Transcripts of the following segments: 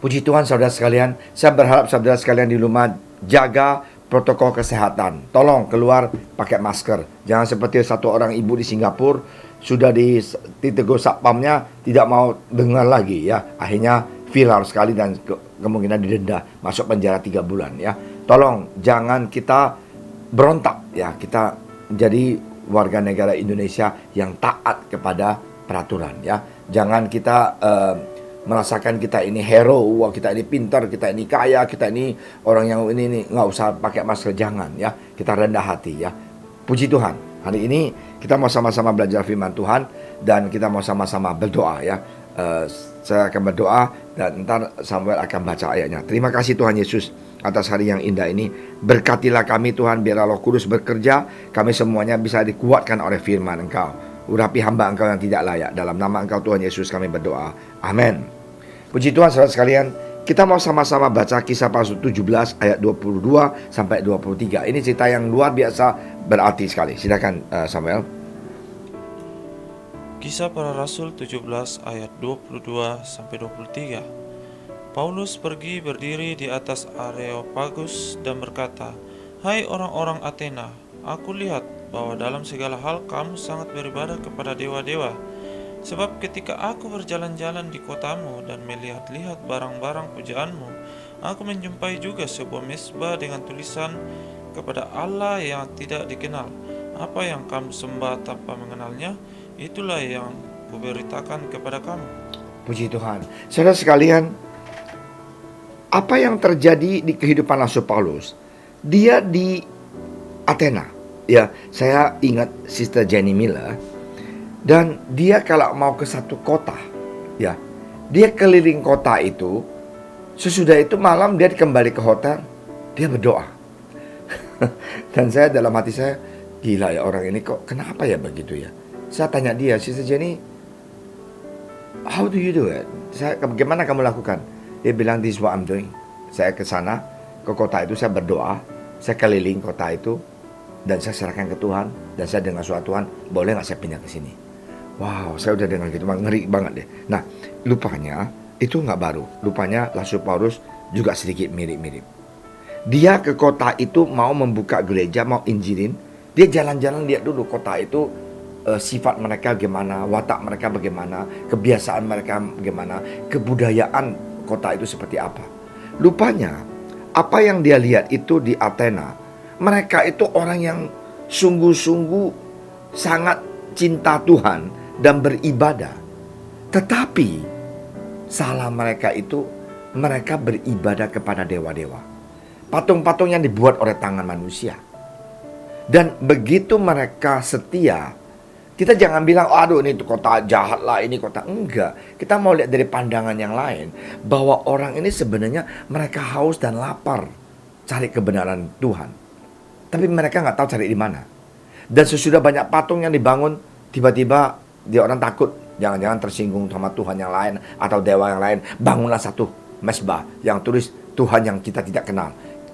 Puji Tuhan saudara sekalian, saya berharap saudara sekalian di rumah jaga protokol kesehatan. Tolong keluar pakai masker. Jangan seperti satu orang ibu di Singapura sudah ditegur satpamnya tidak mau dengar lagi ya. Akhirnya viral sekali dan kemungkinan didenda, masuk penjara 3 bulan ya. Tolong jangan kita berontak ya. Kita menjadi warga negara Indonesia yang taat kepada peraturan ya. Jangan kita merasakan kita ini hero, wah kita ini pintar, kita ini kaya, kita ini orang yang ini nggak usah pakai masker, jangan ya. Kita rendah hati ya. Puji Tuhan, hari ini kita mau sama-sama belajar firman Tuhan dan kita mau sama-sama berdoa ya. Saya akan berdoa dan ntar Samuel akan baca ayatnya. Terima kasih Tuhan Yesus atas hari yang indah ini. Berkatilah kami Tuhan, biarlah Roh Kudus bekerja, kami semuanya bisa dikuatkan oleh firman Engkau. Urapi hamba Engkau yang tidak layak. Dalam nama Engkau Tuhan Yesus kami berdoa. Amin. Puji Tuhan saudara sekalian, kita mau sama-sama baca Kisah para Rasul 17 ayat 22 sampai 23. Ini cerita yang luar biasa berarti sekali. Silakan Samuel. Kisah para Rasul 17 ayat 22 sampai 23. Paulus pergi berdiri di atas Areopagus dan berkata, "Hai orang-orang Athena, aku lihat bahwa dalam segala hal kamu sangat beribadah kepada dewa-dewa. Sebab ketika aku berjalan-jalan di kotamu dan melihat-lihat barang-barang pujaanmu, aku menjumpai juga sebuah mezbah dengan tulisan kepada Allah yang tidak dikenal. Apa yang kamu sembah tanpa mengenalnya, itulah yang kuberitakan kepada kamu." Puji Tuhan. Saudara sekalian, apa yang terjadi di kehidupan Rasul Paulus? Dia di Athena. Ya, saya ingat Sister Jenny Miller. Dan dia kalau mau ke satu kota, ya, dia keliling kota itu. Sesudah itu malam dia kembali ke hotel, dia berdoa. Dan saya dalam hati saya, gila ya orang ini kok kenapa ya begitu ya. Saya tanya dia, Sister Jenny, how do you do it? Bagaimana kamu lakukan? Dia bilang, this is what I'm doing. Saya ke sana, ke kota itu, saya berdoa, saya keliling kota itu, dan saya serahkan ke Tuhan, dan saya dengar suara Tuhan, boleh nggak saya pindah ke sini? Wow, saya udah dengar gitu, ngeri banget deh. Nah, lupanya itu nggak baru. Lupanya Rasul Paulus juga sedikit mirip-mirip. Dia ke kota itu mau membuka gereja, mau injilin. Dia jalan-jalan lihat dulu kota itu, sifat mereka bagaimana, watak mereka bagaimana, kebiasaan mereka bagaimana, kebudayaan kota itu seperti apa. Lupanya apa yang dia lihat itu di Athena, mereka itu orang yang sungguh-sungguh sangat cinta Tuhan dan beribadah. Tetapi salah mereka itu, mereka beribadah kepada dewa-dewa, patung-patung yang dibuat oleh tangan manusia. Dan begitu mereka setia, kita jangan bilang, aduh ini kota jahat lah, ini kota. Enggak, kita mau lihat dari pandangan yang lain, bahwa orang ini sebenarnya mereka haus dan lapar cari kebenaran Tuhan. Tapi mereka nggak tahu cari di mana. Dan sesudah banyak patung yang dibangun, tiba-tiba dia orang takut, jangan-jangan tersinggung sama Tuhan yang lain atau dewa yang lain. Bangunlah satu mezbah yang tulis Tuhan yang kita tidak kenal.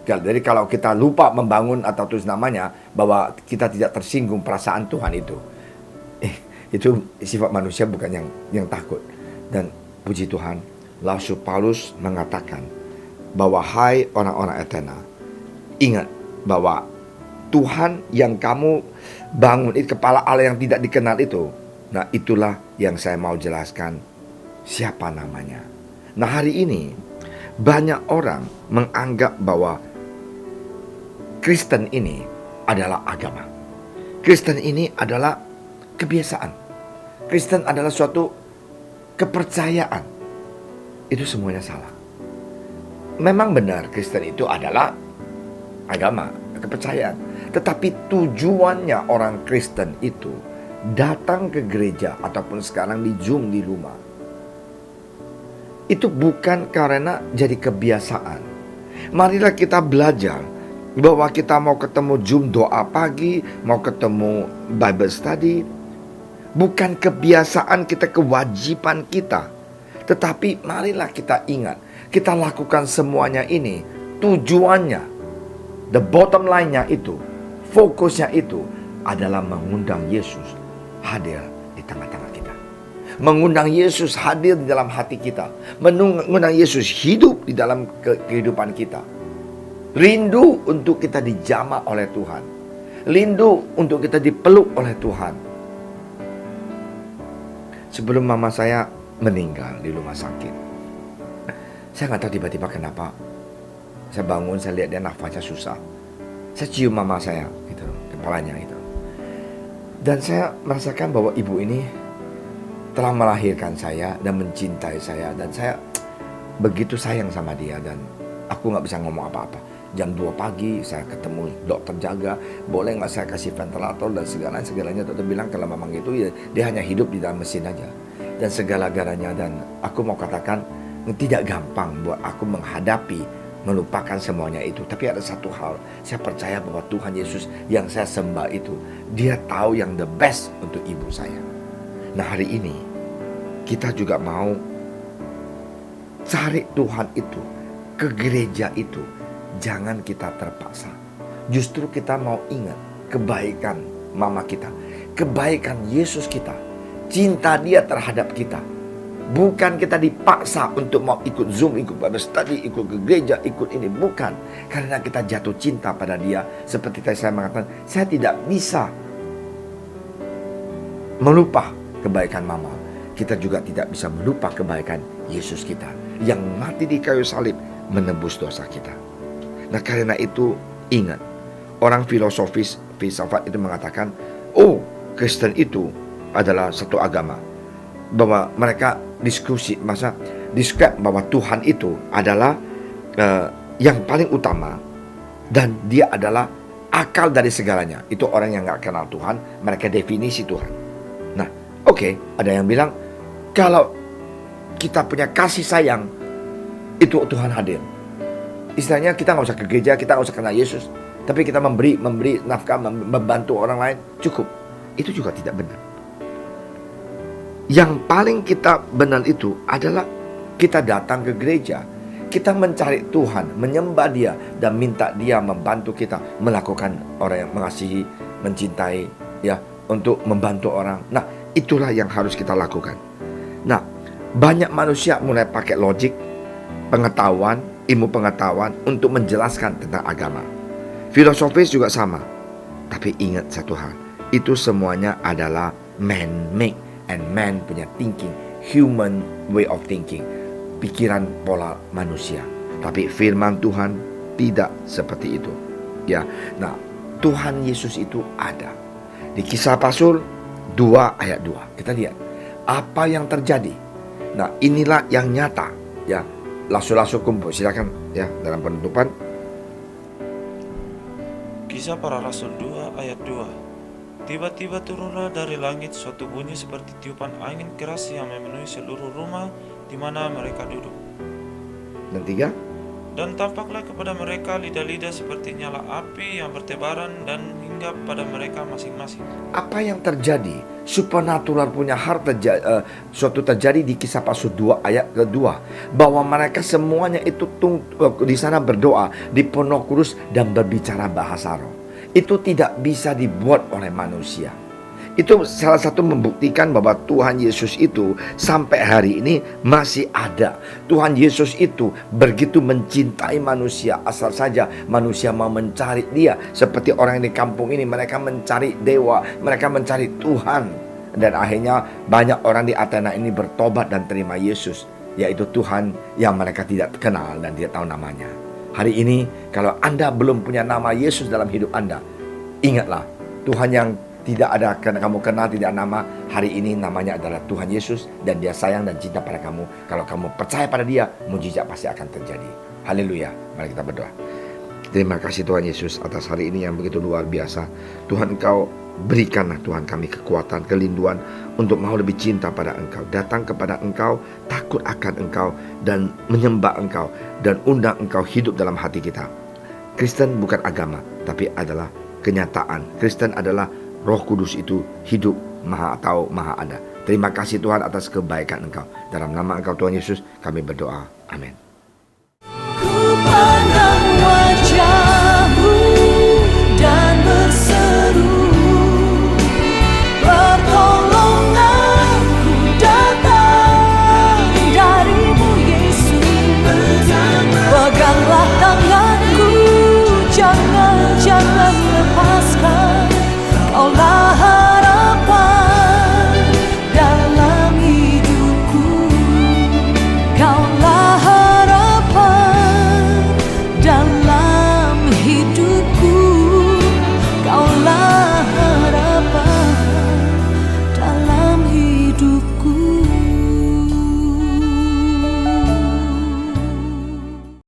Jadi kalau kita lupa membangun atau tulis namanya, bahwa kita tidak tersinggung perasaan Tuhan itu. Itu sifat manusia, bukan yang takut. Dan puji Tuhan, Rasul Paulus mengatakan bahwa hai orang-orang Athena, ingat bahwa Tuhan yang kamu bangun itu, kepala Allah yang tidak dikenal itu, nah itulah yang saya mau jelaskan siapa namanya. Nah hari ini banyak orang menganggap bahwa Kristen ini adalah agama. Kristen ini adalah kebiasaan. Kristen adalah suatu kepercayaan. Itu semuanya salah. Memang benar Kristen itu adalah agama, kepercayaan. Tetapi tujuannya orang Kristen itu datang ke gereja ataupun sekarang di Zoom di rumah, itu bukan karena jadi kebiasaan. Marilah kita belajar bahwa kita mau ketemu Zoom doa pagi, mau ketemu Bible study, bukan kebiasaan kita, kewajiban kita. Tetapi marilah kita ingat, kita lakukan semuanya ini, tujuannya, the bottom line-nya itu, fokusnya itu adalah mengundang Yesus hadir di tengah-tengah kita. mengundang Yesus hadir di dalam hati kita, mengundang Yesus hidup di dalam kehidupan kita. Rindu untuk kita dijamah oleh Tuhan, rindu untuk kita dipeluk oleh Tuhan. Sebelum mama saya meninggal di rumah sakit, saya nggak tahu tiba-tiba kenapa saya bangun, saya lihat dia nafasnya susah. Saya cium mama saya gitu, kepalanya gitu. Dan saya merasakan bahwa ibu ini telah melahirkan saya dan mencintai saya, dan saya begitu sayang sama dia, dan aku nggak bisa ngomong apa-apa. Jam 2 pagi saya ketemu dokter jaga, boleh nggak saya kasih ventilator dan segalanya. Dokter bilang kalau memang itu ya, dia hanya hidup di dalam mesin aja dan segala-galanya. Dan aku mau katakan tidak gampang buat aku menghadapi, melupakan semuanya itu. Tapi ada satu hal, saya percaya bahwa Tuhan Yesus yang saya sembah itu, dia tahu yang the best untuk ibu saya. Nah, hari ini kita juga mau cari Tuhan itu, ke gereja itu. Jangan kita terpaksa. Justru kita mau ingat kebaikan mama kita, kebaikan Yesus kita, cinta dia terhadap kita. Bukan kita dipaksa untuk mau ikut Zoom, ikut Bible study, ikut ke gereja, ikut ini. Bukan. Karena kita jatuh cinta pada dia. Seperti tadi saya mengatakan, saya tidak bisa melupa kebaikan mama. Kita juga tidak bisa melupa kebaikan Yesus kita, yang mati di kayu salib menebus dosa kita. Nah, karena itu ingat, orang filsafat itu mengatakan, oh, Kristen itu adalah satu agama. Bahwa mereka describe bahwa Tuhan itu adalah yang paling utama, dan dia adalah akal dari segalanya. Itu orang yang gak kenal Tuhan, mereka definisi Tuhan. Nah, oke, ada yang bilang kalau kita punya kasih sayang, itu Tuhan hadir. Istilahnya kita gak usah ke gereja, kita gak usah kenal Yesus, tapi kita memberi nafkah, membantu orang lain, cukup. Itu juga tidak benar. Yang paling kita benar itu adalah kita datang ke gereja, kita mencari Tuhan, menyembah dia, dan minta dia membantu kita melakukan orang yang mengasihi, mencintai, ya, untuk membantu orang. Nah, itulah yang harus kita lakukan. Nah, banyak manusia mulai pakai logik, pengetahuan, ilmu pengetahuan untuk menjelaskan tentang agama. Filosofis juga sama. Tapi ingat satu hal, itu semuanya adalah man-made. And man punya thinking, human way of thinking, pikiran pola manusia. Tapi firman Tuhan tidak seperti itu. Ya, nah, Tuhan Yesus itu ada. Di Kisah Rasul 2 ayat 2, kita lihat apa yang terjadi. Nah, inilah yang nyata. Ya, rasul-rasul kumpul. Silakan ya dalam penutupan. Kisah Para Rasul 2 ayat 2. Tiba-tiba turunlah dari langit suatu bunyi seperti tiupan angin keras yang memenuhi seluruh rumah di mana mereka duduk. Dan 3. Dan tampaklah kepada mereka lidah-lidah seperti nyala api yang bertebaran dan hinggap pada mereka masing-masing. Apa yang terjadi? Supernatural punya hal suatu terjadi di Kisah Rasul 2 ayat kedua, bahwa mereka semuanya itu di sana berdoa, dipenuh kudus dan berbicara bahasa roh. Itu tidak bisa dibuat oleh manusia. Itu salah satu membuktikan bahwa Tuhan Yesus itu sampai hari ini masih ada. Tuhan Yesus itu begitu mencintai manusia, asal saja manusia mau mencari dia. Seperti orang di kampung ini, mereka mencari dewa, mereka mencari Tuhan. Dan akhirnya banyak orang di Athena ini bertobat dan terima Yesus, yaitu Tuhan yang mereka tidak kenal dan tidak tahu namanya. Hari ini kalau Anda belum punya nama Yesus dalam hidup Anda, ingatlah, Tuhan yang tidak ada kamu kenal, tidak nama, hari ini namanya adalah Tuhan Yesus, dan dia sayang dan cinta pada kamu. Kalau kamu percaya pada dia, mujizat pasti akan terjadi. Haleluya. Mari kita berdoa. Terima kasih Tuhan Yesus atas hari ini yang begitu luar biasa. Tuhan, Engkau berikanlah Tuhan kami kekuatan, kelinduan untuk mau lebih cinta pada Engkau, datang kepada Engkau, takut akan Engkau, dan menyembah Engkau, dan undang Engkau hidup dalam hati kita. Kristen bukan agama, tapi adalah kenyataan. Kristen adalah Roh Kudus itu hidup, maha tahu, maha ada. Terima kasih Tuhan atas kebaikan Engkau. Dalam nama Engkau Tuhan Yesus kami berdoa. Amin. Ku pandang wajah